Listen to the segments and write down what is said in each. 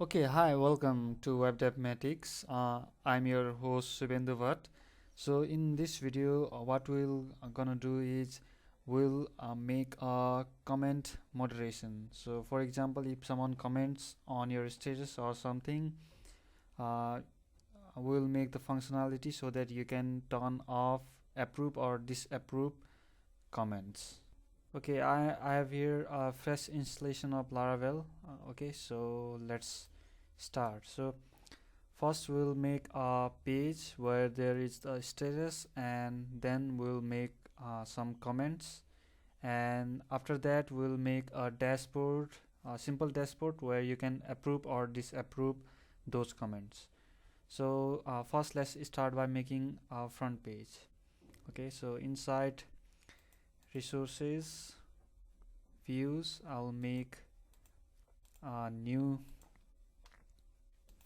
Okay, hi, welcome to Web Mathematics. I'm your host Subhendu Bhatt. So in this video, what we'll gonna do is we'll make a comment moderation. So for example, if someone comments on your status or something, uh, we'll make the functionality so that you can turn off approve or disapprove comments. Okay, I have here a fresh installation of Laravel. Okay, so let's start. So first we'll make a page where there is the status, and then we'll make some comments, and after that we'll make a dashboard, a simple dashboard where you can approve or disapprove those comments. So first let's start by making a front page. Okay, so inside resources views, I'll make a new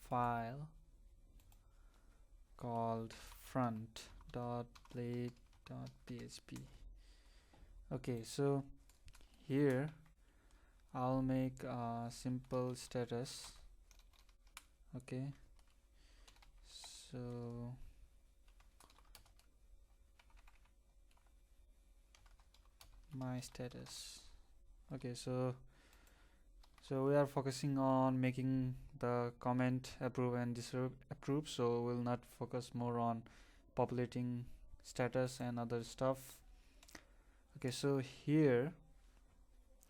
file called front.play.php. Okay, so here I'll make a simple status. Okay, so my status. Okay, so we are focusing on making the comment approve and disapprove, so we'll not focus more on populating status and other stuff. Okay, so here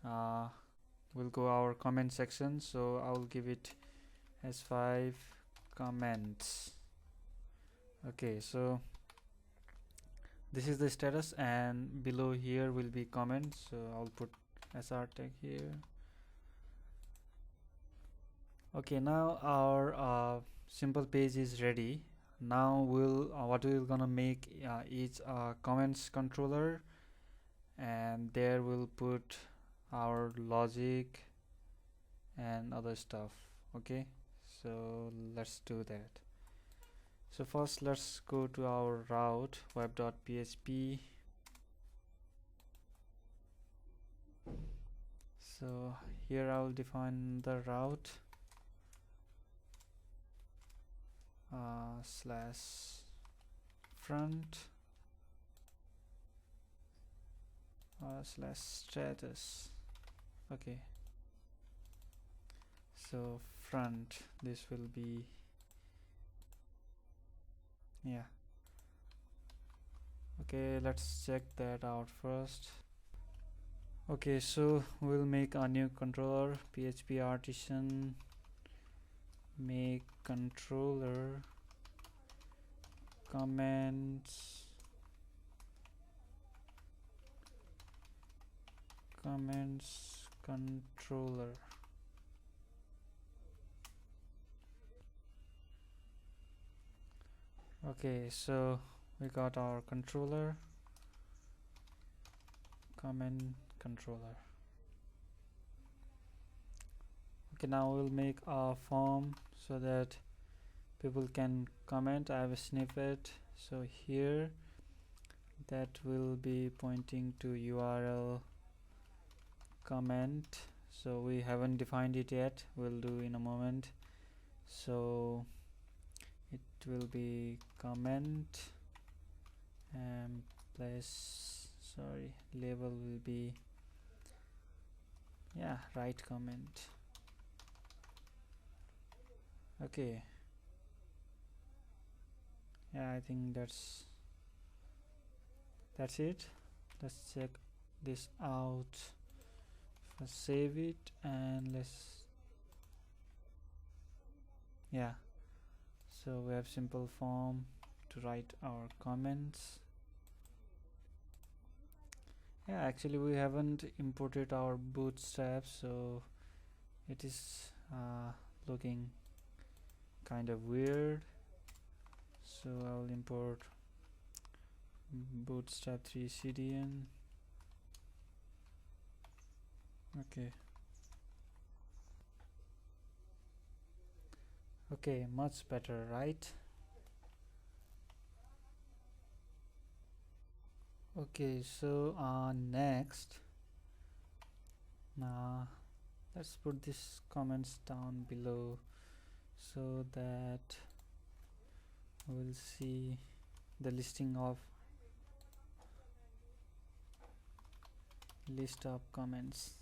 uh, we'll go our comment section, so I will give it as 5 comments. Okay, so this is the status, and below here will be comments, so I'll put sr tag here. Okay, now our simple page is ready. Now what we're gonna make is a comments controller, and there we'll put our logic and other stuff. Okay, so let's do that. So first let's go to our route web.php. So here I will define the route slash front slash status. Okay, so front, this will be, yeah. Okay, let's check that out first. Okay, so we'll make a new controller, php artisan make controller comments controller. Okay, so we got our controller, comment controller. Okay, now we'll make a form so that people can comment. I have a snippet, so here that will be pointing to URL comment. So we haven't defined it yet, we'll do in a moment. So it will be comment and place, sorry, label will be, yeah, write comment. Okay, yeah, I think that's it. Let's check this out. Let's save it and let's, yeah, so we have simple form to write our comments. Yeah, actually we haven't imported our bootstrap, so it is looking kind of weird. So I'll import bootstrap 3 cdn. Okay, okay, much better, right? Okay, so next, let's put these comments down below. so that we'll see the listing of list of comments.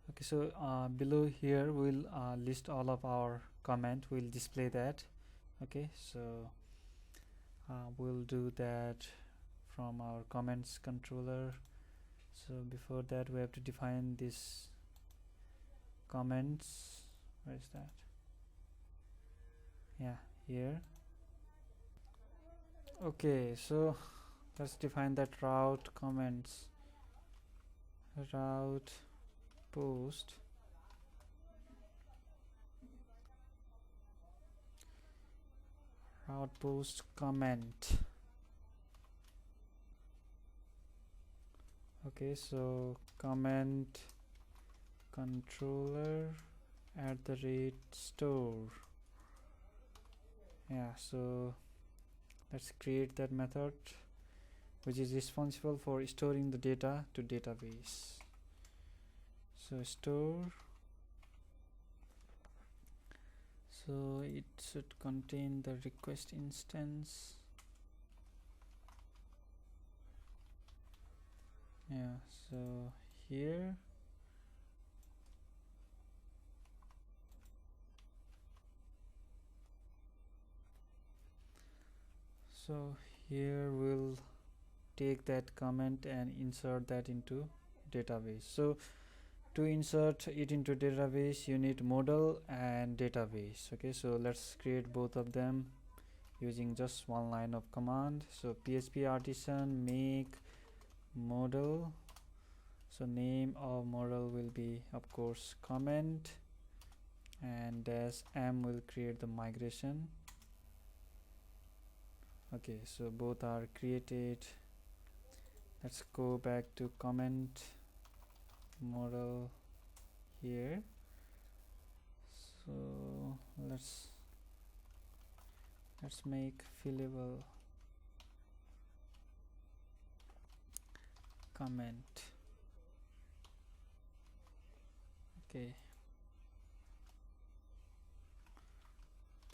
Okay, so below here we'll list all of our comment, we'll display that. Okay, so we'll do that from our comments controller. So before that we have to define this comments. Where is that? Yeah, here. Okay, so let's define that route comments, route post comment. Okay, so comment controller @store. Yeah, so let's create that method which is responsible for storing the data to database. So store, so it should contain the request instance. Yeah, so here we'll take that comment and insert that into database. So to insert it into database you need model and database. Okay, so let's create both of them using just one line of command. So php artisan make model, so name of model will be of course comment, and -m will create the migration. Okay, so both are created. Let's go back to comment model here. So let's make fillable comment. Okay,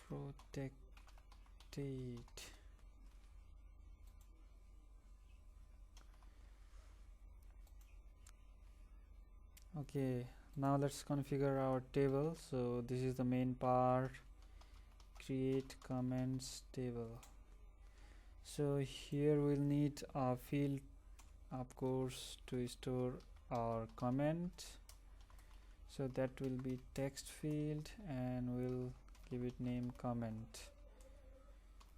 protected. Okay, now let's configure our table. So this is the main part, create comments table. So here we'll need a field of course to store our comment, so that will be text field and we'll give it name comment.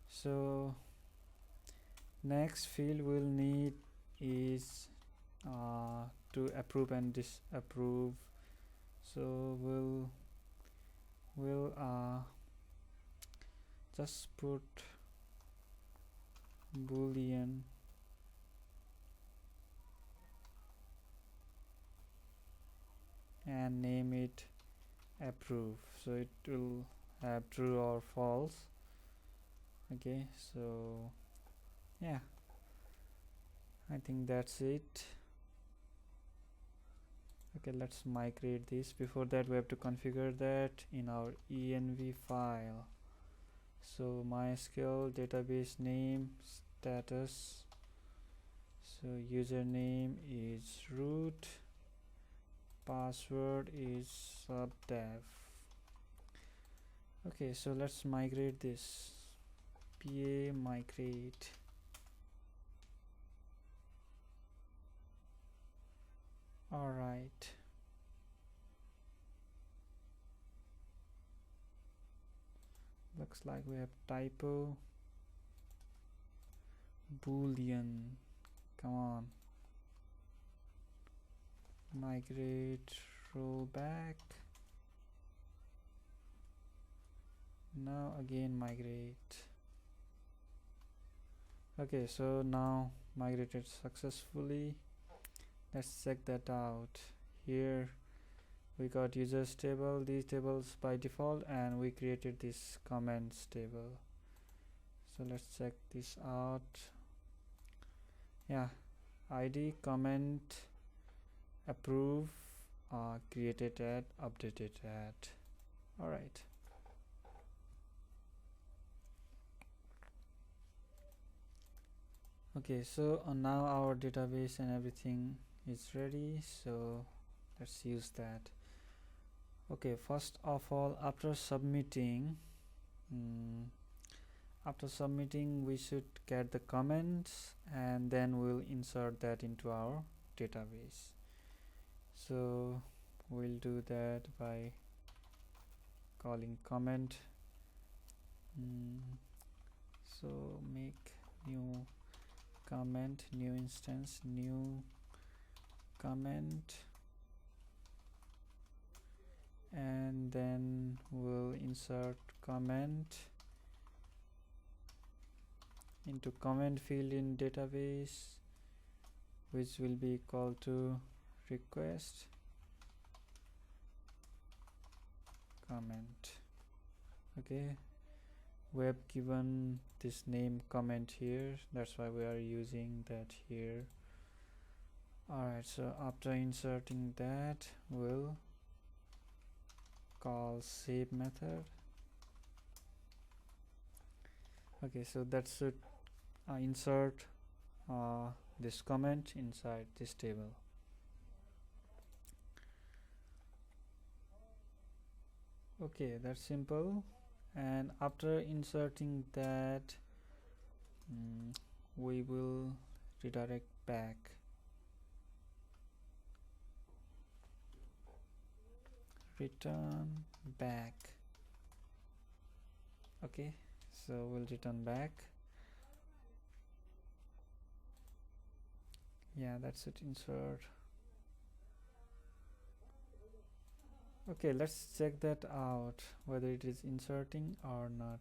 So next field we'll need is to approve and disapprove. So we'll just put boolean and name it approve, so it will have true or false. Okay, so yeah, I think that's it. Okay, let's migrate this. Before that we have to configure that in our env file. So MySQL database name status, so username is root, password is subdev. Okay, so let's migrate this. pa migrate. All right, looks like we have typo. Boolean, come on, migrate, rollback, now again migrate. Okay, so now migrated successfully. Let's check that out. Here we got users table, these tables by default, and we created this comments table. So let's check this out. Yeah, id comment approve created at updated at. All right. Okay, so now our database and everything is ready, so let's use that. Okay, first of all, after submitting we should get the comments, and then we'll insert that into our database. So we'll do that by calling comment. So make new comment, new instance, new comment, and then we'll insert comment into comment field in database, which will be equal to request comment. Okay, we have given this name comment here, that's why we are using that here. Alright, so after inserting that, we'll call save method. Okay, so that should insert this comment inside this table. Okay, that's simple. And after inserting that, we will redirect back. Return back. Okay, so we'll return back. Yeah, that's it, insert. Okay, let's check that out, whether it is inserting or not.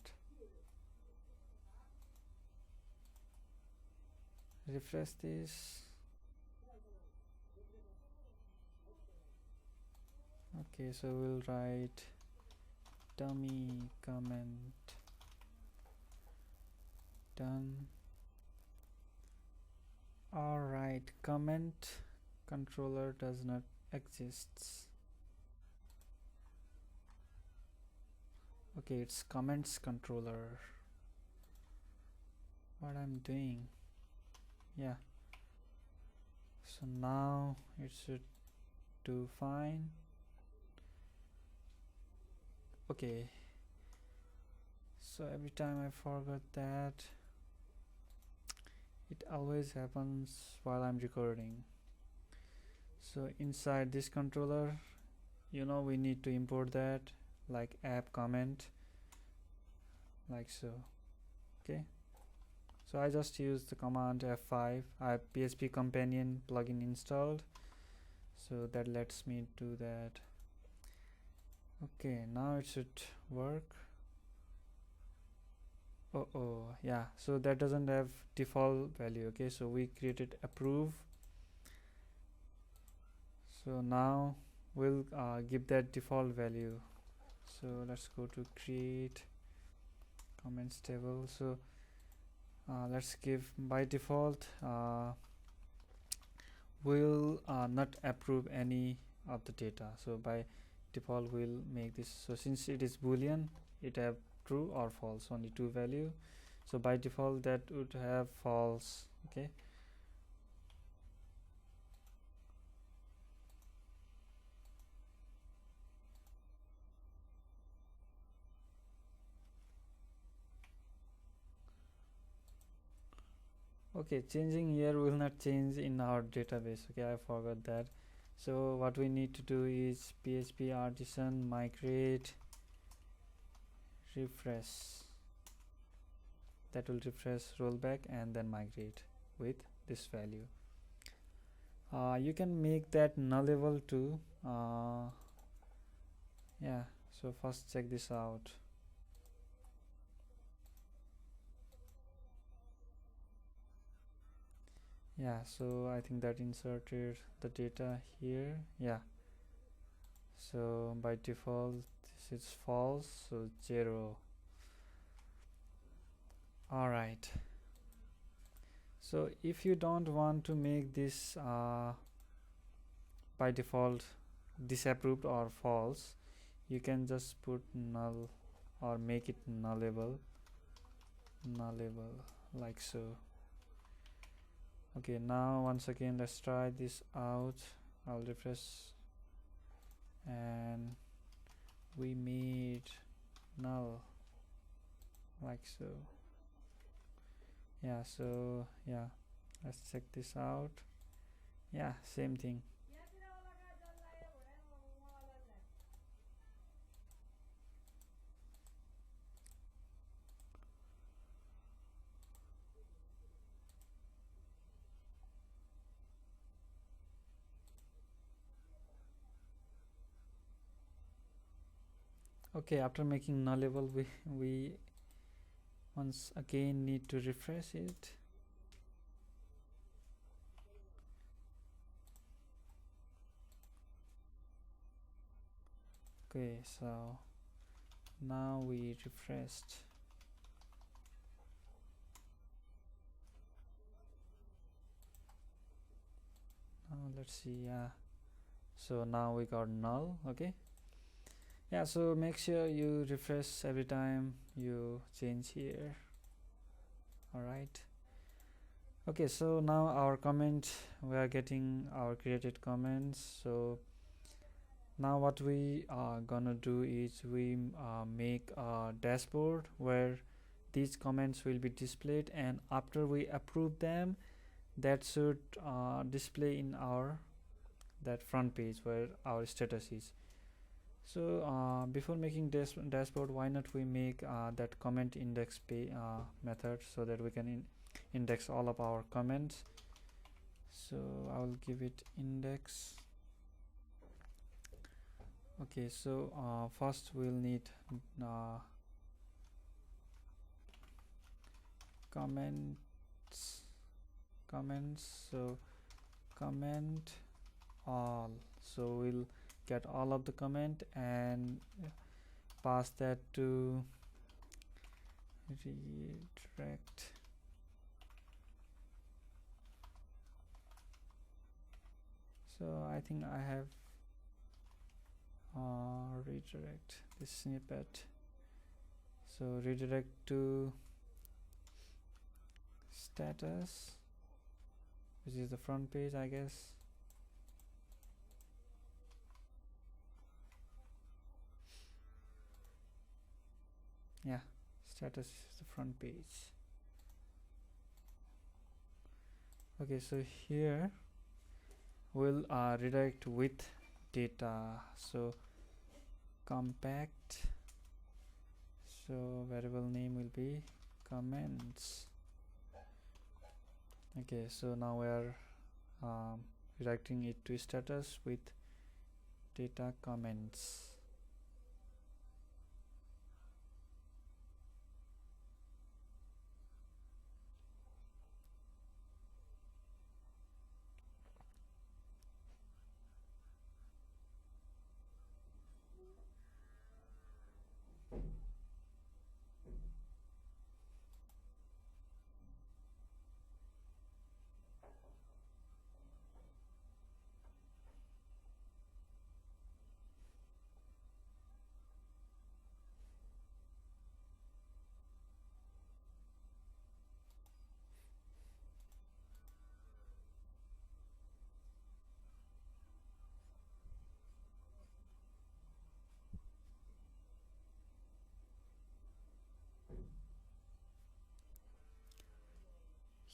Refresh this. Okay, so we'll write dummy comment done. Alright, comment controller does not exist. Okay, it's comments controller. What I'm doing? Yeah, so now it should do fine. Okay, so every time I forgot that, it always happens while I'm recording. So inside this controller, we need to import that, like app comment, like so. Okay, so I just used the command F5. I have PHP companion plugin installed, so that lets me do that. Okay, now it should work. Oh yeah, so that doesn't have default value. Okay, so we created approve, so now we'll give that default value. So let's go to create comments table. So let's give by default, we'll not approve any of the data. So by default we'll make this, so since it is boolean, it have true or false, only two value. So by default that would have false. Okay, okay, changing here will not change in our database. Okay, I forgot that. So what we need to do is php artisan migrate refresh. That will refresh, rollback, and then migrate with this value. You can make that nullable too. Yeah, so first check this out. Yeah, so I think that inserted the data here. Yeah, so by default this is false, so 0. Alright, so if you don't want to make this by default disapproved or false, you can just put null or make it nullable, like so. Okay, now once again let's try this out. I'll refresh, and we made null, like so. Yeah, so yeah, let's check this out. Yeah, same thing. Okay, after making nullable, we once again need to refresh it. Okay, so now we refreshed. Now let's see. Yeah, so now we got null. Okay, yeah, so make sure you refresh every time you change here. All right. Okay, so now our comment, we are getting our created comments. So now what we are gonna do is we make a dashboard where these comments will be displayed, and after we approve them, that should display in our that front page where our status is. So before making dashboard, why not we make that comment index method, so that we can index all of our comments. So I will give it index. Okay, so first we'll need comments. So comment all, so we'll get all of the comment and pass that to redirect. So I think I have redirect this snippet. So redirect to status, which is the front page, I guess. Yeah, status is the front page. Okay, so here we'll redirect with data. So compact, so variable name will be comments. Okay, so now we are redirecting it to status with data comments.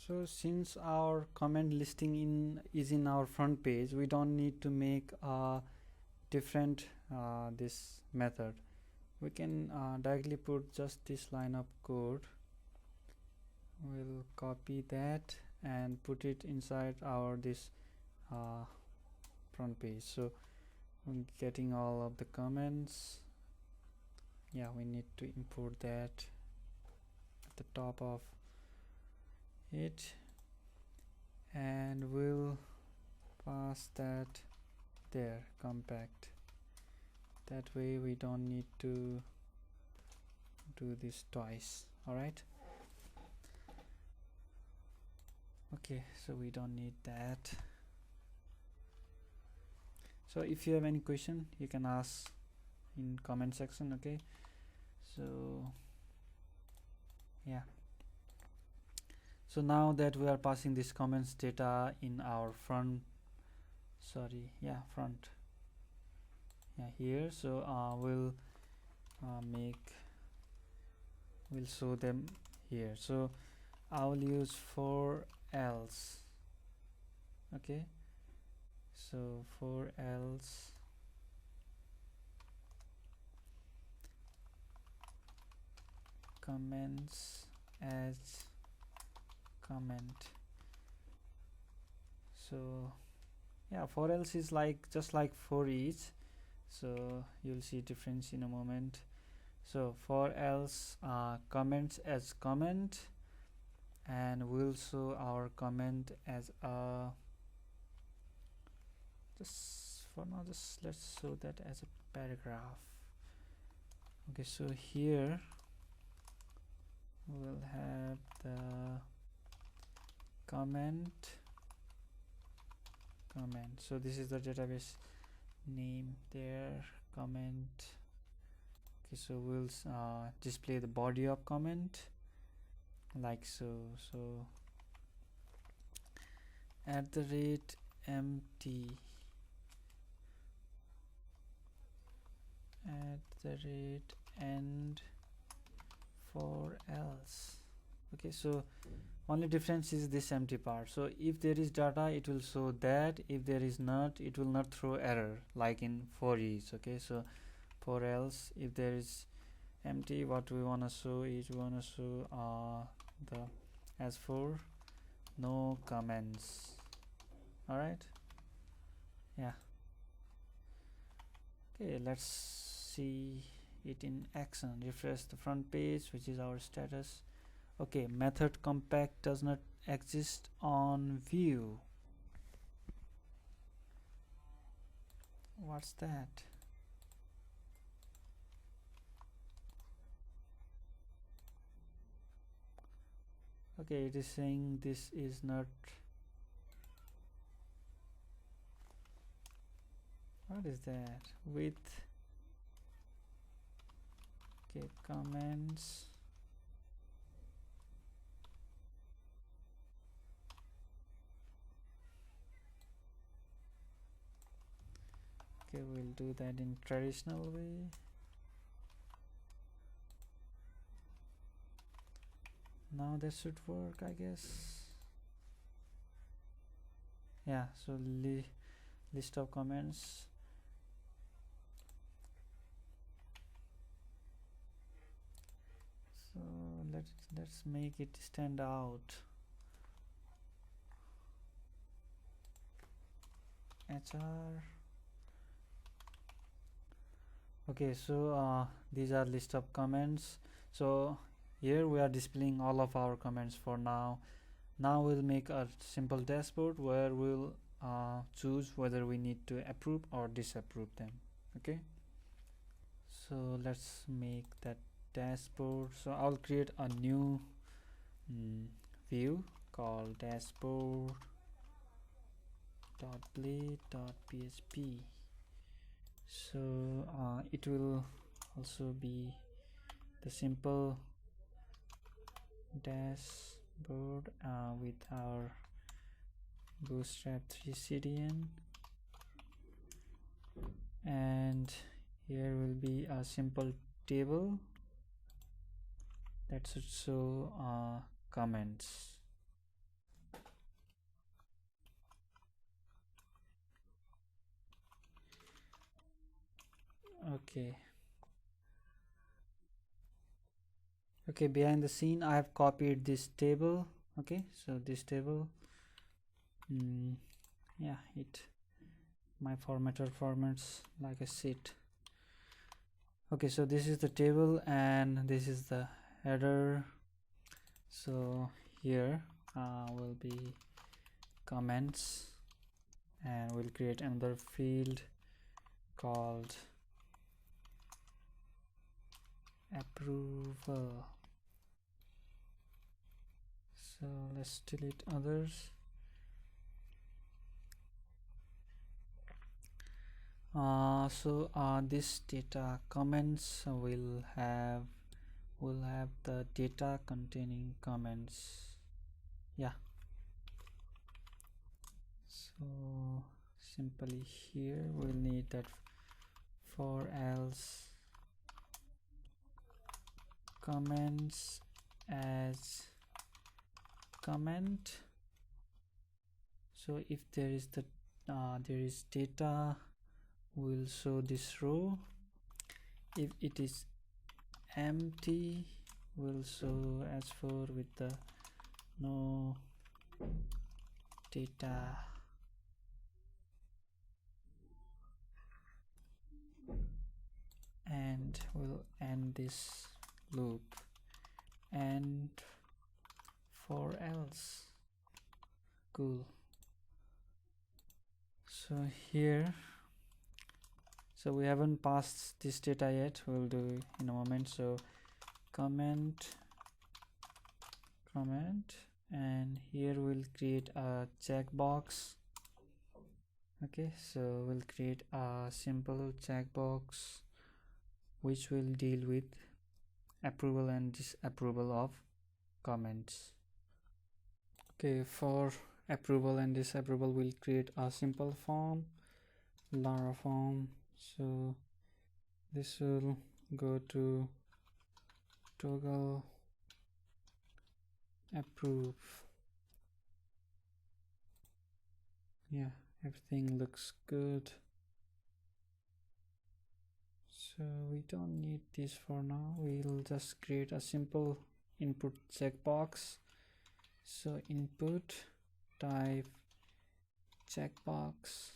So since our comment listing is in our front page, we don't need to make a different this method. We can directly put just this line of code. We'll copy that and put it inside our this front page. So I'm getting all of the comments. Yeah, we need to import that at the top of it, and we'll pass that there, compact. That way we don't need to do this twice. All right. Okay, so we don't need that. So if you have any question, you can ask in comment section. Okay, so yeah, So now that we are passing this comments data in our front, front, here. So we'll show them here. So I will use for else. Okay, so for else comments as comment. So yeah, for else is like just like for each, so you'll see difference in a moment. So for else comments as comment, and we'll show our comment as a, just for now, just let's show that as a paragraph. Okay, so here we'll have the comment. So this is the database name there, comment. Okay, so we'll display the body of comment like so. So @empty end for else. Okay, so only difference is this empty part. So if there is data, it will show that. If there is not, it will not throw error like in for each. Okay, so for else, if there is empty, what we want to show is we want to show the as for no comments. All right, yeah. Okay, let's see it in action. Refresh the front page, which is our status. Okay, method compact does not exist on view. What's that? Okay, it is saying this is not. What is that? With okay, comments. Okay, we'll do that in traditional way. Now that should work, I guess. Yeah, so list of comments. So let's make it stand out. HR. Okay, so these are list of comments. So here we are displaying all of our comments for now. Now we'll make a simple dashboard where we'll choose whether we need to approve or disapprove them. Okay, so let's make that dashboard. So I'll create a new view called dashboard.blade.php. So it will also be the simple dashboard with our Bootstrap 3 CDN, and here will be a simple table that should show comments. Okay, behind the scene I have copied this table. Okay, so this table, yeah, my formatter formats like a sheet. Okay, so this is the table and this is the header. So here will be comments, and we'll create another field called approval. So let's delete others. This data comments will have the data containing comments. Yeah, so simply here we'll need that for else comments as comment. So if there is data, we'll show this row. If it is empty, we'll show as for with the no data. And we'll end this loop. And for else. Cool. So here, so we haven't passed this data yet, we'll do in a moment. So comment, and here we'll create a checkbox. Okay, so we'll create a simple checkbox which will deal with approval and disapproval of comments. Okay, for approval and disapproval, we'll create a simple form, Lara form. So this will go to toggle approve. Yeah, everything looks good. So we don't need this for now. We'll just create a simple input checkbox. So input type checkbox,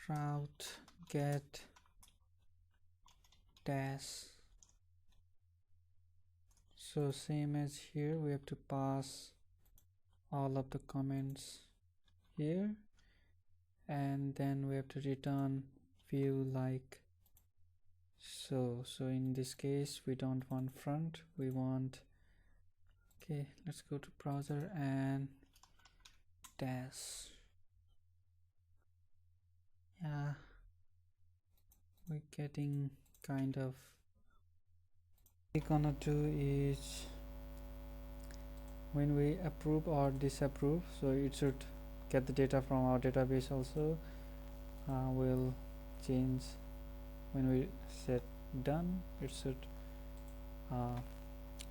route get dash. So same as here, we have to pass all of the comments here, and then we have to return view like so. So in this case we don't want front, we want, okay, let's go to browser and dash. Yeah, we're getting kind of, what we're gonna do is when we approve or disapprove, so it should get the data from our database also. We'll change when we set done, it should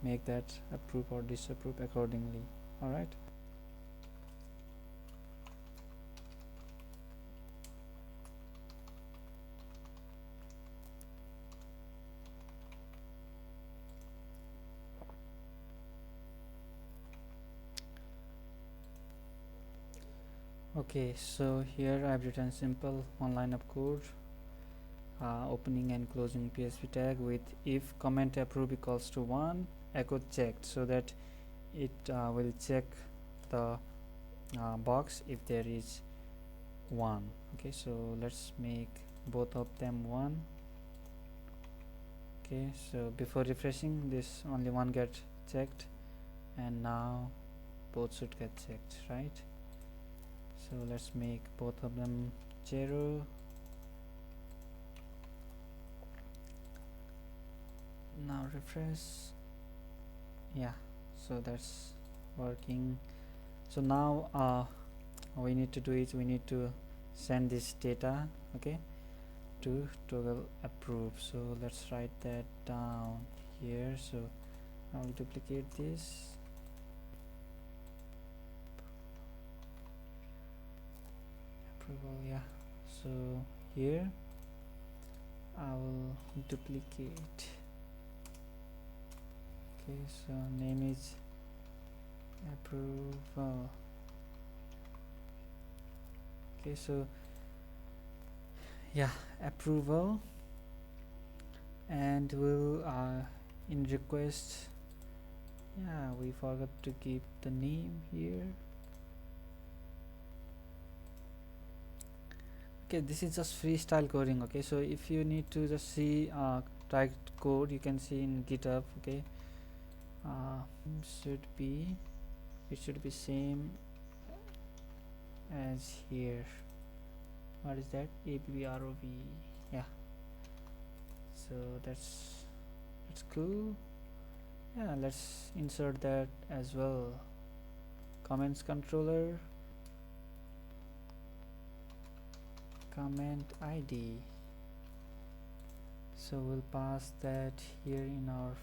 make that approve or disapprove accordingly. All right. Okay, so here I've written simple one line of code, opening and closing PHP tag with if comment approve equals to 1, echo checked, so that it will check the box if there is 1. Okay, so let's make both of them 1. Okay, so before refreshing, this only one get checked, and now both should get checked, right? So let's make both of them 0. Now refresh. Yeah, so that's working. So now we need to do is we need to send this data, okay, to toggle approve. So let's write that down here. So I'll duplicate this, approval, yeah. So here I will duplicate. Okay, so name is approval. Okay, so yeah, approval, and we'll in request, yeah, we forgot to give the name here. Okay, this is just freestyle coding. Okay, so if you need to just see type code, you can see in GitHub. Okay, it should be same as here. What is that? ABBROV. Yeah, so that's cool. Yeah, let's insert that as well. Comments controller, comment ID. So we'll pass that here in our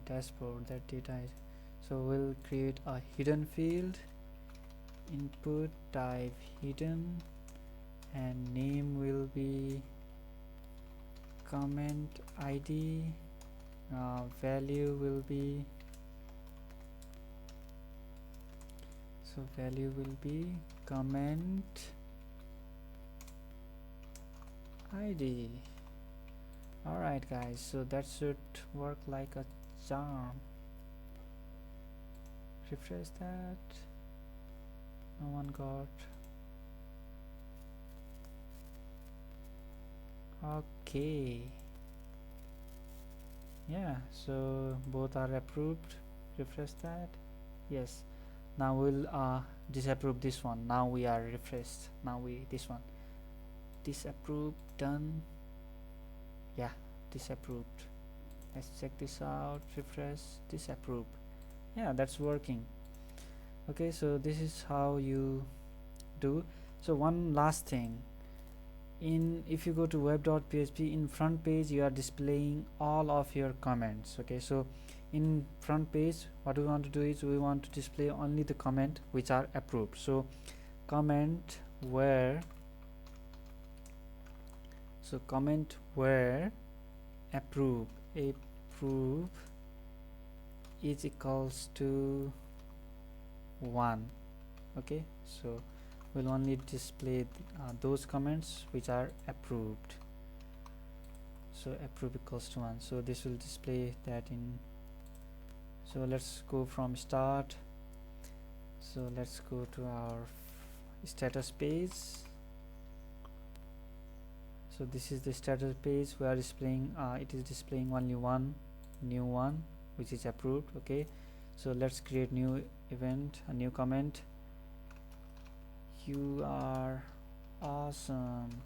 dashboard, that data is, so we'll create a hidden field, input type hidden, and name will be comment ID, value will be comment ID. Alright guys, so that should work like a charm. Refresh that. No one got. Okay, yeah, so both are approved. Refresh that. Yes, now we'll disapprove this one. Now we are refreshed. Now this one disapprove, done. Yeah, disapproved. Let's check this out. Refresh, disapproved. Yeah, that's working. Okay, so this is how you do. So one last thing, if you go to web.php, in front page you are displaying all of your comments. Okay, so in front page what we want to do is we want to display only the comment which are approved. So comment where approve is equals to 1. Okay, so we'll only display those comments which are approved. So approve equals to 1, so this will display that in. So let's go from start. So let's go to our status page. So this is the status page. We are displaying it is displaying only one new one which is approved. Okay, so let's create new event, a new comment. You are awesome.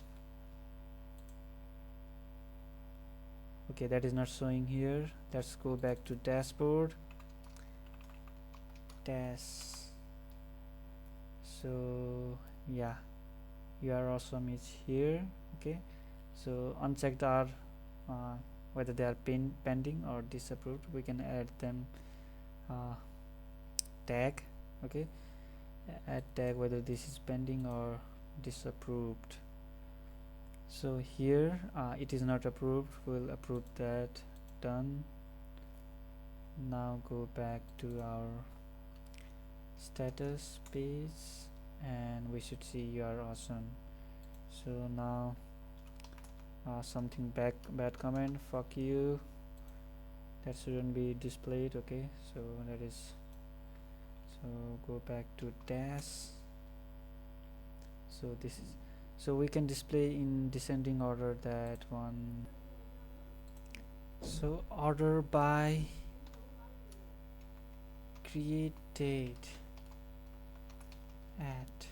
Okay, that is not showing here. Let's go back to dashboard. So yeah, you are awesome is here. Okay, so unchecked are whether they are pending or disapproved. We can add them tag. Okay, add tag whether this is pending or disapproved. So here it is not approved, we'll approve that. Done. Now go back to our status page and we should see you are awesome. So now something bad comment, fuck you, that shouldn't be displayed. Okay, so that is, so go back to dash. So this is, so we can display in descending order that one. So order by created at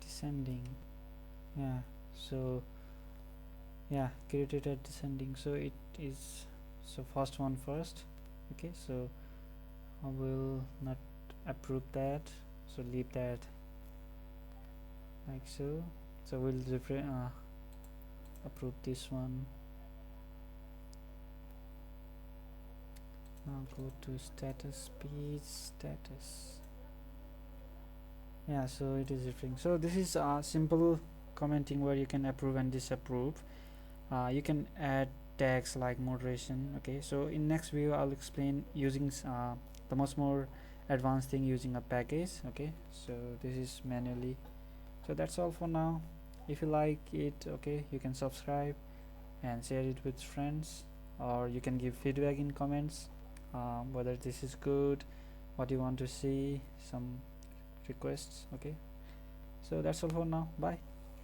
descending. Yeah, so yeah, created at descending, so it is, so first one first. Okay, so I will not approve that, so leave that like so. So we'll approve this one. Now go to status page, status. Yeah, so it is refreshing. So this is simple commenting where you can approve and disapprove. You can add tags like moderation. Okay, so in next video I'll explain using the much more advanced thing using a package. Okay, so this is manually. So that's all for now. If you like it, okay, you can subscribe and share it with friends, or you can give feedback in comments whether this is good, what you want to see, some requests. Okay, so that's all for now. Bye.